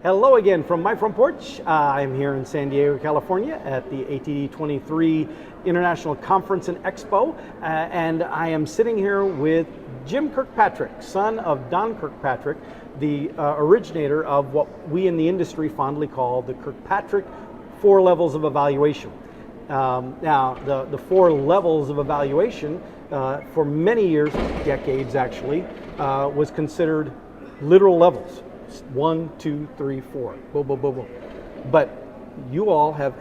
Hello again from my front porch. I'm here in San Diego, California at the ATD23 International Conference and Expo, and I am sitting here with Jim Kirkpatrick, son of Don Kirkpatrick, the originator of what we in the industry fondly call the Kirkpatrick 4 levels of evaluation. Now, the 4 levels of evaluation for many years, decades actually, was considered literal levels. 1, 2, 3, 4, boom, boom, boom, boom. But you all have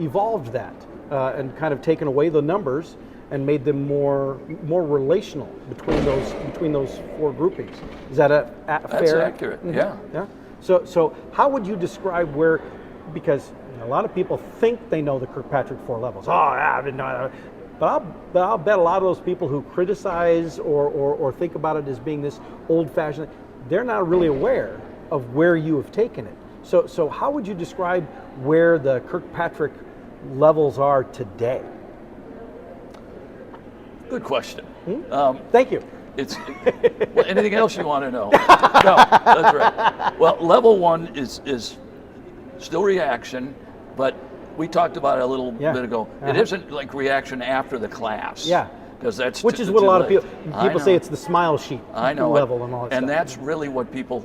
evolved that and kind of taken away the numbers and made them more relational between those 4 groupings. Is that a fair? That's accurate. Mm-hmm. Yeah. So how would you describe where? Because a lot of people think they know the Kirkpatrick 4 levels. Oh, yeah, I didn't know that. But I'll bet a lot of those people who criticize or think about it as being this old-fashioned, they're not really aware of where you have taken it. So how would you describe where the Kirkpatrick levels are today? Good question. Thank you. Well, anything else you want to know? No, that's right. Well, level 1 is still reaction, but we talked about it a little bit ago. It isn't like reaction after the class. Yeah. Because that's which is what a lot of people say. It's the smile sheet level and all that and stuff. that's really what people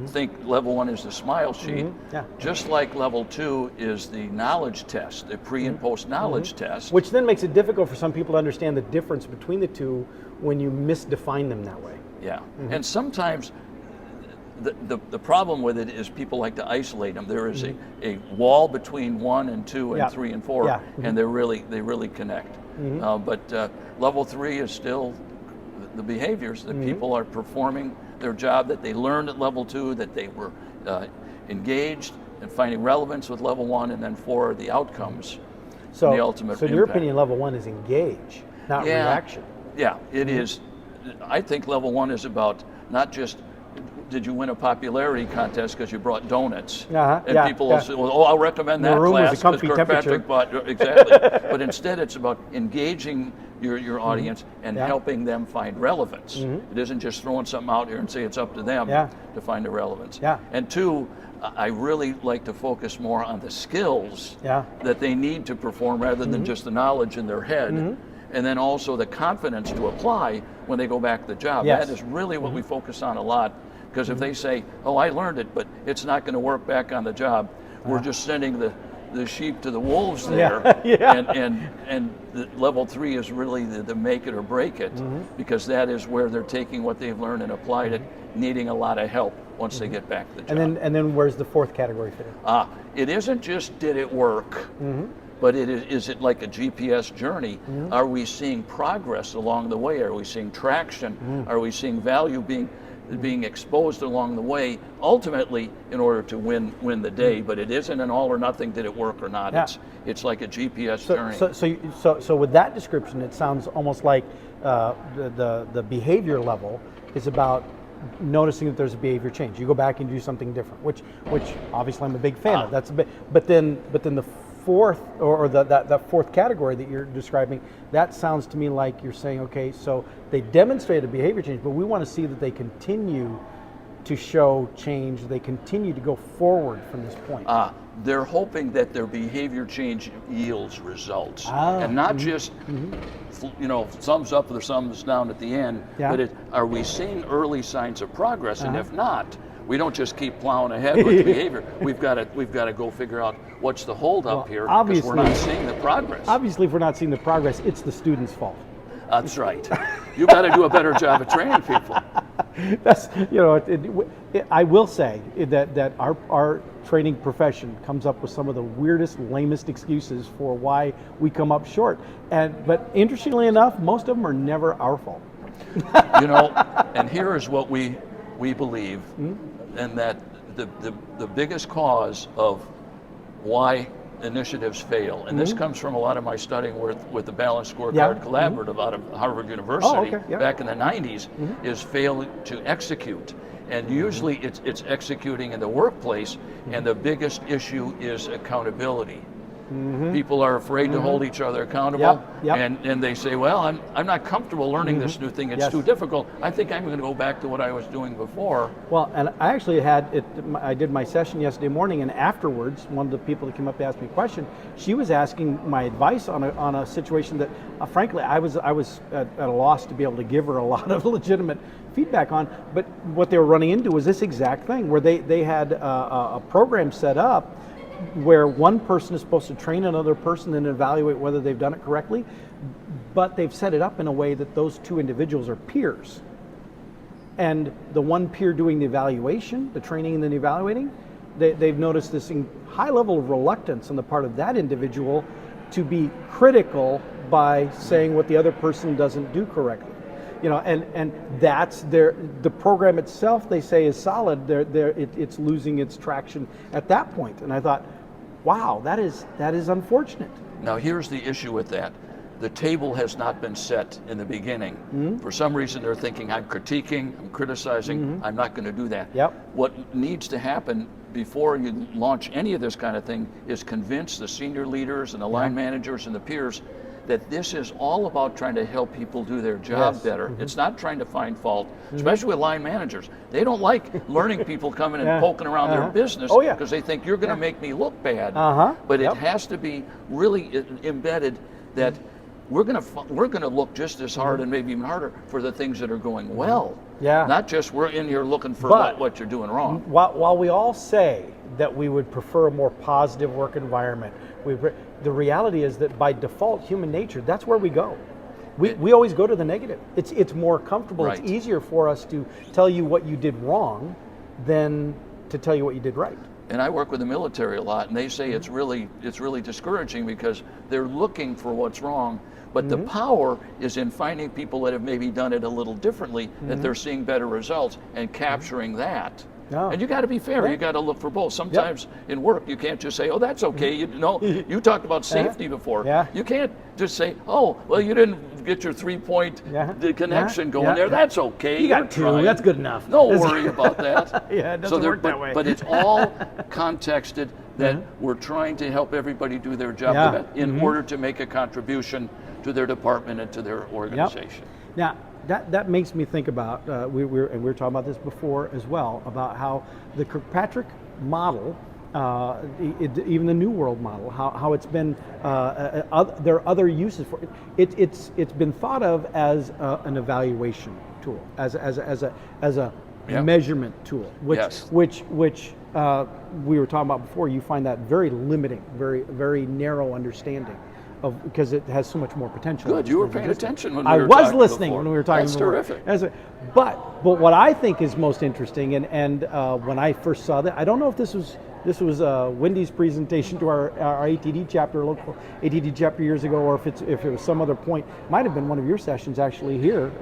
think level 1 is the smile sheet. Yeah. Just like level 2 is the knowledge test, the pre and post knowledge test. Which then makes it difficult for some people to understand the difference between the two when you misdefine them that way. Yeah. And sometimes the problem with it is people like to isolate them. There is a wall between 1 and 2 and 3 and 4, and they really connect. But level 3 is still the behaviors that people are performing their job that they learned at level 2, that they were engaged and finding relevance with level 1, and then 4 are the outcomes. So, and the ultimate in your opinion, level 1 is engage, not reaction. Yeah, it is. I think level 1 is about not just did you win a popularity contest because you brought donuts? People will say, well, I'll recommend that class because Kirkpatrick bought, exactly. But instead it's about engaging your audience and helping them find relevance. It isn't just throwing something out here and say it's up to them to find the relevance. And 2, I really like to focus more on the skills that they need to perform rather than just the knowledge in their head. And then also the confidence to apply when they go back to the job. That is really what we focus on a lot. Because if they say, oh, I learned it, but it's not going to work back on the job, we're just sending the sheep to the wolves there. And the level 3 is really the make it or break it, because that is where they're taking what they've learned and applied it, needing a lot of help once they get back to the job. And then where's the 4th category fit in? It isn't just did it work, but is it like a GPS journey? Are we seeing progress along the way? Are we seeing traction? Are we seeing value being exposed along the way, ultimately in order to win the day? But it isn't an all or nothing, did it work or not. It's like a GPS journey. So with that description, it sounds almost like the behavior level is about noticing that there's a behavior change. You go back and do something different, which obviously I'm a big fan of. That's a bit, but then the 4th or that 4th category that you're describing, that sounds to me like you're saying, okay, so they demonstrate a behavior change, but we want to see that they continue to show change, they continue to go forward from this point. They're hoping that their behavior change yields results, and not just thumbs up or thumbs down at the end, but are we seeing early signs of progress? And if not, we don't just keep plowing ahead with the behavior. We've got to go figure out what's the hold up here, because we're not seeing the progress. Obviously, if we're not seeing the progress, it's the student's fault. That's right. You got to do a better job of training people. That's I will say that our training profession comes up with some of the weirdest, lamest excuses for why we come up short. But interestingly enough, most of them are never our fault. And here is what we believe, and that the biggest cause of why initiatives fail, and this comes from a lot of my studying with the Balanced Scorecard Collaborative out of Harvard University back in the 90s, is failing to execute. And usually it's executing in the workplace, and the biggest issue is accountability. People are afraid to hold each other accountable, Yep. and they say, well, I'm not comfortable learning this new thing. It's too difficult. I think I'm going to go back to what I was doing before. Well, and I actually I did my session yesterday morning, and afterwards, one of the people that came up to ask me a question, she was asking my advice on a situation that, frankly, I was at a loss to be able to give her a lot of legitimate feedback on. But what they were running into was this exact thing, where they had a program set up where one person is supposed to train another person and evaluate whether they've done it correctly, but they've set it up in a way that those two individuals are peers. And the one peer doing the evaluation, the training and then evaluating, they've noticed this high level of reluctance on the part of that individual to be critical by saying what the other person doesn't do correctly. And that's the program itself, they say, is solid. It's losing its traction at that point. And I thought, wow, that is unfortunate. Now here's the issue with that. The table has not been set in the beginning. For some reason they're thinking, I'm critiquing, I'm criticizing, I'm not going to do that. What needs to happen before you launch any of this kind of thing is convince the senior leaders and the line managers and the peers that this is all about trying to help people do their job better. It's not trying to find fault, especially with line managers. They don't like learning people coming and poking around their business because they think you're going to make me look bad. But it has to be really embedded that we're going to look just as hard and maybe even harder for the things that are going well. Not just we're in here looking for what you're doing wrong. While we all say that we would prefer a more positive work environment, the reality is that by default, human nature, that's where we go. We always go to the negative. It's more comfortable. It's easier for us to tell you what you did wrong than to tell you what you did right. And I work with the military a lot, and they say it's really discouraging because they're looking for what's wrong. But the power is in finding people that have maybe done it a little differently, that they're seeing better results, and capturing that. And you got to be fair. You got to look for both. Sometimes in work, you can't just say, "Oh, that's okay." You talked about safety before. You can't just say, "Oh, well, you didn't get your 3-point connection going there. That's okay. You got 2. That's good enough. Don't worry about that." It doesn't work that way. But it's all contexted that we're trying to help everybody do their job in order to make a contribution to their department and to their organization. Now, that makes me think about, we were talking about this before as well, about how the Kirkpatrick model, even the New World model, how it's been, there are other uses for it. It's been thought of as an evaluation tool, as a measurement tool, which we were talking about before. You find that very limiting, very narrow understanding. Because it has so much more potential. Good, you were paying attention when we were talking. I was talking listening before. when we were talking. That's before. Terrific. But what I think is most interesting, and when I first saw that, I don't know if this was Wendy's presentation to our ATD chapter, local ATD chapter years ago, or if it was some other point. Might have been one of your sessions actually here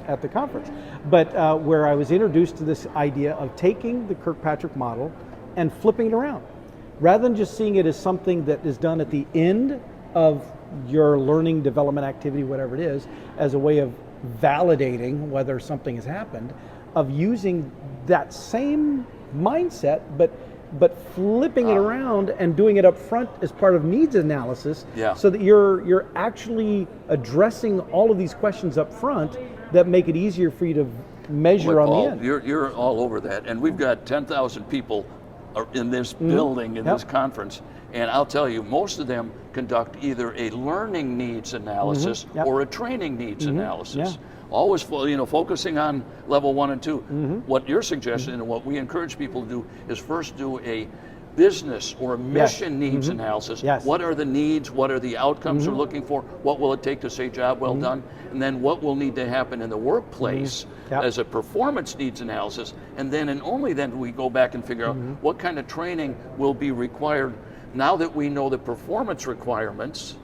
at the conference, but where I was introduced to this idea of taking the Kirkpatrick model and flipping it around, rather than just seeing it as something that is done at the end of your learning development activity, whatever it is, as a way of validating whether something has happened, of using that same mindset, but flipping it around and doing it up front as part of needs analysis, so that you're actually addressing all of these questions up front that make it easier for you to measure on the end. You're all over that, and we've got 10,000 people in this building, in this conference, and I'll tell you, most of them conduct either a learning needs analysis or a training needs analysis. Always, focusing on level 1 and 2. What you're suggesting and what we encourage people to do is first do a business or a mission needs analysis. What are the needs? What are the outcomes we're looking for? What will it take to say job well done? And then what will need to happen in the workplace as a performance needs analysis. And then and only then do we go back and figure out what kind of training will be required. Now that we know the performance requirements,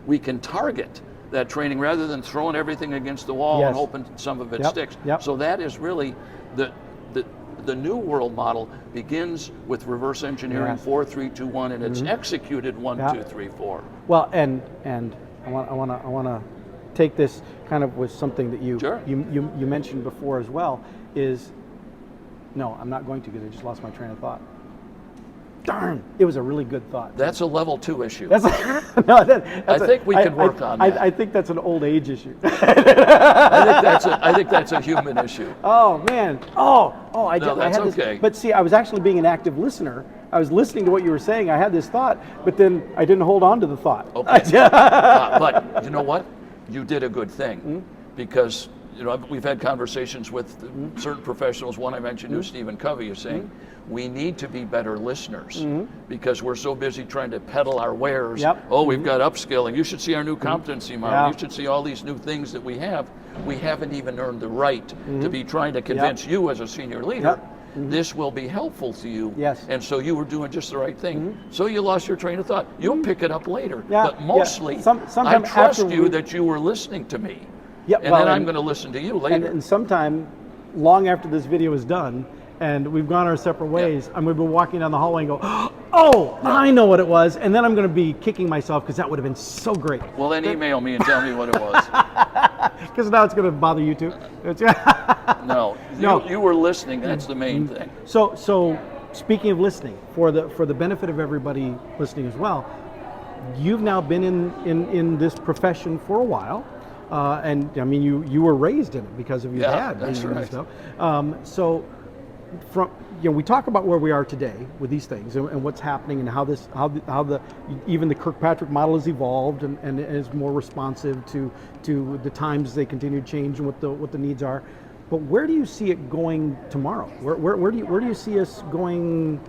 we can target that training rather than throwing everything against the wall and hoping some of it sticks. So that is really the New World model begins with reverse engineering 4, 3, 2, 1, and it's executed 1, 2, 3, 4. Well, and I want to take this kind of with something that you mentioned before as well. No, I'm not going to, because I just lost my train of thought. darn, it was a really good thought. That's a level 2 issue. I think we can work on that. I think that's an old age issue. I think that's a human issue. Oh man. That's okay. But see, I was actually being an active listener. I was listening to what you were saying. I had this thought, but then I didn't hold on to the thought. Okay. But you know what? You did a good thing, because we've had conversations with certain professionals. One I mentioned, Stephen Covey, is saying we need to be better listeners because we're so busy trying to peddle our wares. Yep. Oh, we've got upskilling. You should see our new competency model. You should see all these new things that we have. We haven't even earned the right to be trying to convince you as a senior leader. This will be helpful to you. Yes. And so you were doing just the right thing. So you lost your train of thought. You'll pick it up later. But mostly, I trust you that you were listening to me. Yeah, and then I'm going to listen to you later. And sometime, long after this video is done, and we've gone our separate ways, I'm going to be walking down the hallway and go, oh, I know what it was. And then I'm going to be kicking myself because that would have been so great. Well, then email me and tell me what it was. Because now it's going to bother you too. No, you were listening. That's the main thing. So speaking of listening, for the benefit of everybody listening as well, you've now been in this profession for a while. And I mean, you were raised in it because of your dad. That's right. Stuff. So, we talk about where we are today with these things and what's happening and how even the Kirkpatrick model has evolved and is more responsive to the times as they continue to change and what the needs are. But where do you see it going tomorrow? Where do you see us going?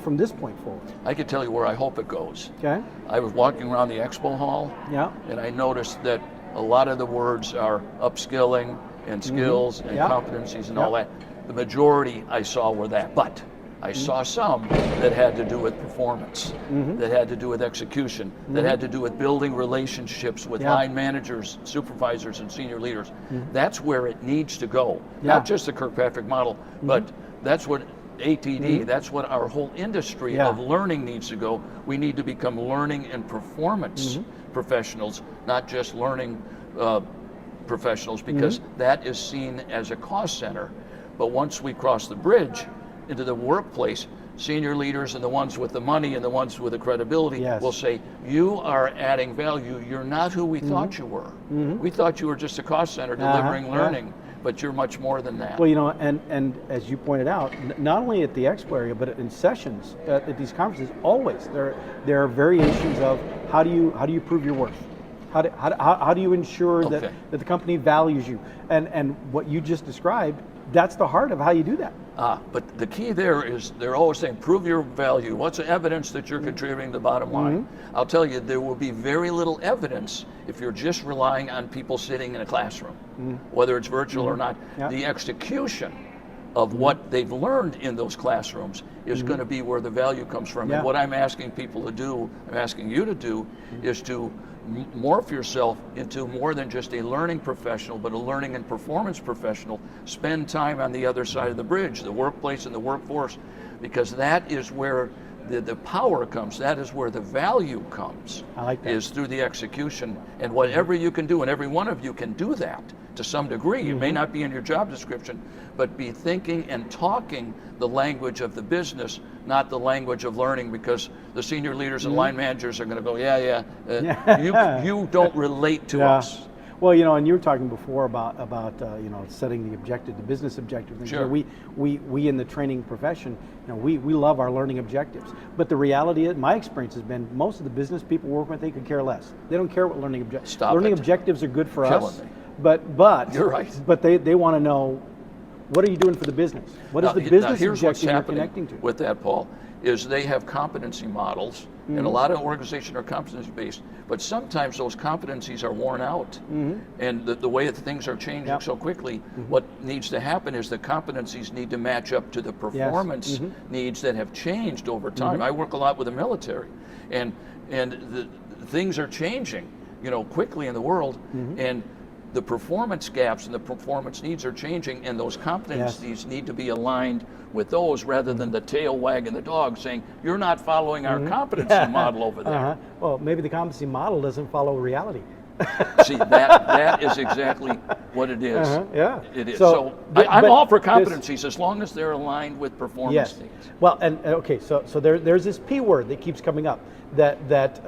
From this point forward? I can tell you where I hope it goes. Okay. I was walking around the expo hall. Yeah. And I noticed that a lot of the words are upskilling and skills and competencies and all that. The majority I saw were that, but I saw some that had to do with performance, that had to do with execution, that had to do with building relationships with line managers, supervisors, and senior leaders. That's where it needs to go. Not just the Kirkpatrick model, but that's what ATD, that's what our whole industry of learning needs to go. We need to become learning and performance professionals, not just learning professionals, because that is seen as a cost center. But once we cross the bridge into the workplace, senior leaders and the ones with the money and the ones with the credibility will say, you are adding value. You're not who we thought you were. We thought you were just a cost center delivering learning. But you're much more than that. Well, and as you pointed out, not only at the expo area, but in sessions at these conferences, always there are variations of how do you prove your worth? How do you ensure that the company values you? And what you just described, that's the heart of how you do that. But the key there is they're always saying, prove your value. What's the evidence that you're contributing to the bottom line? I'll tell you, there will be very little evidence if you're just relying on people sitting in a classroom, whether it's virtual or not. The execution of what they've learned in those classrooms is going to be where the value comes from. And what I'm asking people to do, I'm asking you to do, is to morph yourself into more than just a learning professional, but a learning and performance professional. Spend time on the other side of the bridge, the workplace and the workforce, because that is where the power comes. That is where the value comes. I like that. Is through the execution. And whatever you can do, and every one of you can do that to some degree. It may not be in your job description, but be thinking and talking the language of the business, not the language of learning, because the senior leaders and line managers are going to go, you don't relate to us. Well, and you were talking before about setting the objective, the business objective. Sure. We in the training profession, we love our learning objectives. But the reality is, my experience has been, most of the business people work with, they could care less. They don't care what learning objectives. Learning objectives are good for us. But you're right. But they want to know, what are you doing for the business? What is the business objective you're connecting to? With that, Paul, is they have competency models, and a lot of organizations are competency based, but sometimes those competencies are worn out. And the way that things are changing so quickly, what needs to happen is the competencies need to match up to the performance needs that have changed over time. I work a lot with the military, and the things are changing, quickly in the world, and the performance gaps and the performance needs are changing, and those competencies need to be aligned with those, rather than the tail wagging the dog saying, you're not following our competency model over there. Well, maybe the competency model doesn't follow reality. See, that is exactly what it is. Yeah. It is. So I'm all for competencies as long as they're aligned with performance needs. Well, and okay, so there's this P word that keeps coming up. That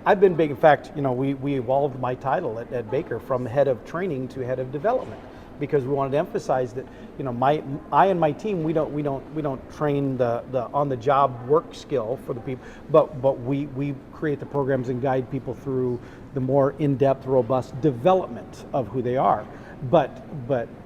I've been big. In fact, we evolved my title at Baker from head of training to head of development, because we wanted to emphasize that I and my team, we don't train the on the job work skill for the people, but we create the programs and guide people through the more in-depth, robust development of who they are. But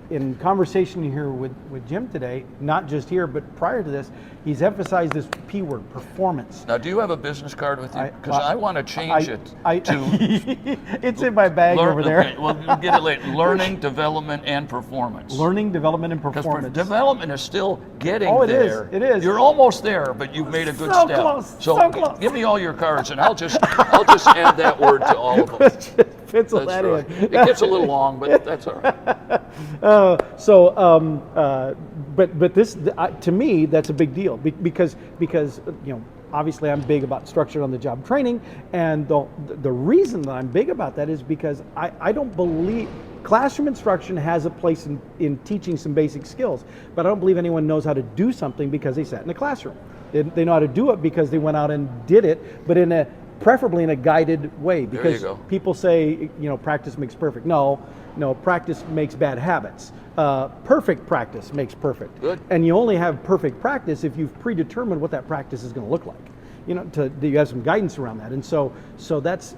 in conversation here with Jim today, not just here, but prior to this, he's emphasized this P word, performance. Now, do you have a business card with you? Because I want to change it to... It's in my bag over there. Okay, well, we'll get it later. Learning, development, and performance. Learning, development, and performance. Because development is still getting there. It is. You're almost there, but you've made a good step. Close, so close. Give me all your cards, and I'll just add that word to all of them. Pencil that in. It gets a little long, but that's all right. But this, to me, that's a big deal because obviously I'm big about structured on the job training, and the reason that I'm big about that is because I don't believe classroom instruction has a place in teaching some basic skills, but I don't believe anyone knows how to do something because they sat in a classroom. They know how to do it because they went out and did it, but preferably in a guided way, because people say, practice makes perfect. No, practice makes bad habits. Perfect practice makes perfect. Good. And you only have perfect practice if you've predetermined what that practice is going to look like. You have some guidance around that. And so that's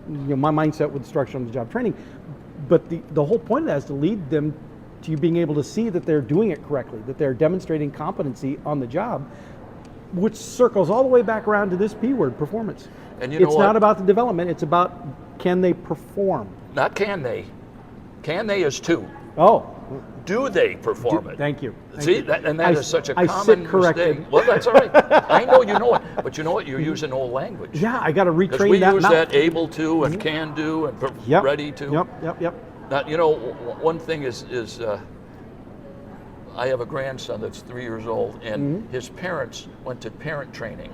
my mindset with structure on the job training. But the whole point of that is to lead them to you being able to see that they're doing it correctly, that they're demonstrating competency on the job, which circles all the way back around to this P word, performance. And it's not about the development, it's about can they perform. Not can they. Can they is two. Oh. Do they perform it? Thank you. See, that is such a common corrected. mistake. Well, that's all right. I know you know it, but you know what? You're using old language. Yeah, I got to retrain that. Because we use that able to and can do and ready to. Yep. Now, one thing is I have a grandson that's 3 years old, and his parents went to parent training.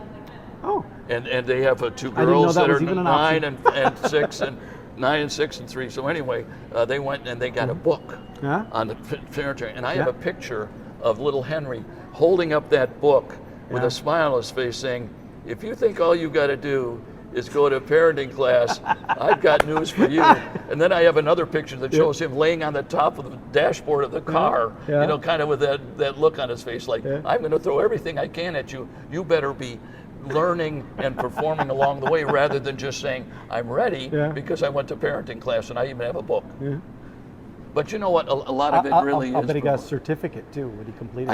Oh. And they have two girls that are 9 and 6 and 9 and 6 and 3. So anyway, they went and they got a book on the parent training, and I have a picture of little Henry holding up that book with a smile on his face, saying, "If you think all you got to do is go to parenting class, I've got news for you." And then I have another picture that shows him laying on the top of the dashboard of the car, kind of with that look on his face, like, I'm going to throw everything I can at you. You better be learning and performing along the way, rather than just saying, I'm ready because I went to parenting class and I even have a book. Yeah. But you know what? A lot of it really is. I bet he got a certificate too when he completed.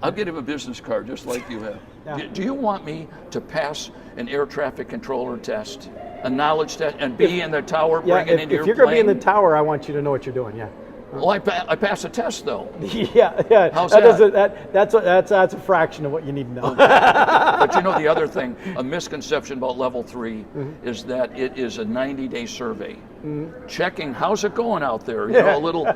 I'll get him a business card just like you have. Yeah. Do you want me to pass an air traffic controller test, a knowledge test, and be in the tower bringing into your plane? If you're going to be in the tower, I want you to know what you're doing. Yeah. Well, I pass a test though. Yeah. How's that? That's a fraction of what you need to know. But the other thing, a misconception about level 3 is that it is a 90-day survey, checking how's it going out there. A little,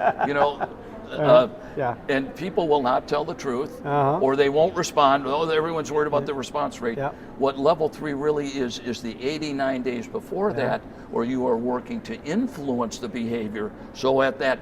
and people will not tell the truth, or they won't respond. Oh, everyone's worried about the response rate. Yeah. What level 3 really is the 89 days before that, where you are working to influence the behavior. So at that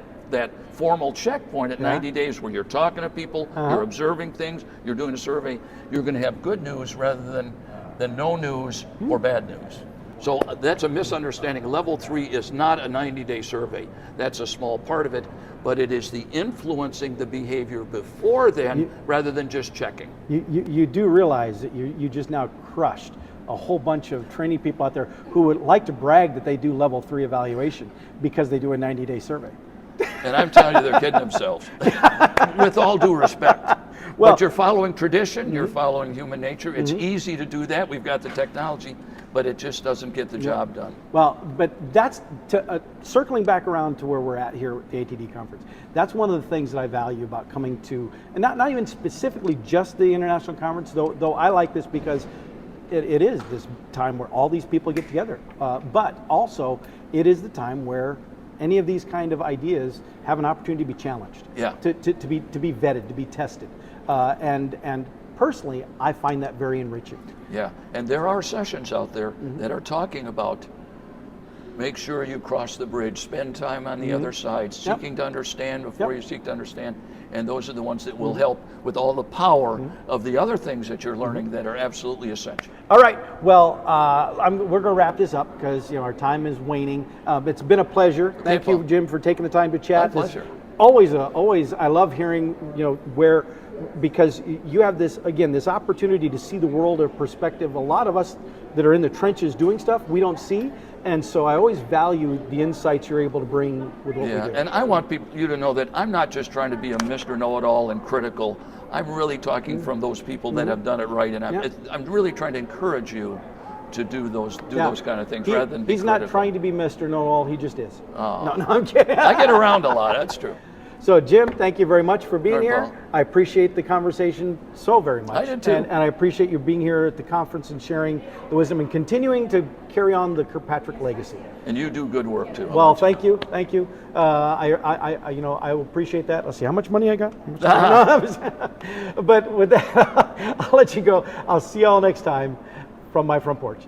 formal checkpoint at 90 days, where you're talking to people, you're observing things, you're doing a survey, you're going to have good news rather than no news or bad news. So that's a misunderstanding. Level 3 is not a 90-day survey. That's a small part of it, but it is the influencing the behavior before then, rather than just checking. You do realize that you just now crushed a whole bunch of training people out there who would like to brag that they do level 3 evaluation because they do a 90-day survey. And I'm telling you, they're kidding themselves. With all due respect. Well, but you're following tradition, you're following human nature. It's easy to do that. We've got the technology, but it just doesn't get the job done. Well, but that's circling back around to where we're at here at the ATD conference. That's one of the things that I value about coming to, and not even specifically just the international conference, though I like this because it is this time where all these people get together. But also, it is the time where any of these kind of ideas have an opportunity to be challenged, to be vetted, to be tested, and personally, I find that very enriching. Yeah, and there are sessions out there that are talking about make sure you cross the bridge, spend time on the other side, seeking to understand before you seek to understand. And those are the ones that will help with all the power of the other things that you're learning that are absolutely essential. All right. Well, we're going to wrap this up because our time is waning. It's been a pleasure. Thank you, Jim, for taking the time to chat. My pleasure. Always, I love hearing because you have this opportunity to see the world of perspective. A lot of us that are in the trenches doing stuff, we don't see. And so I always value the insights you're able to bring with what we do. And I want you to know that I'm not just trying to be a Mr. Know-It-All and critical. I'm really talking from those people that have done it right, and I'm really trying to encourage you to do those kind of things rather than be He's critical. Not trying to be Mr. Know-It-All, he just is. Oh. No, I'm kidding. I get around a lot, that's true. So Jim, thank you very much for being here. Paul. I appreciate the conversation so very much. I did too. And I appreciate you being here at the conference and sharing the wisdom and continuing to carry on the Kirkpatrick legacy. And you do good work too. Well, thank you. I appreciate that. Let's see how much money I got. But with that, I'll let you go. I'll see you all next time from my front porch.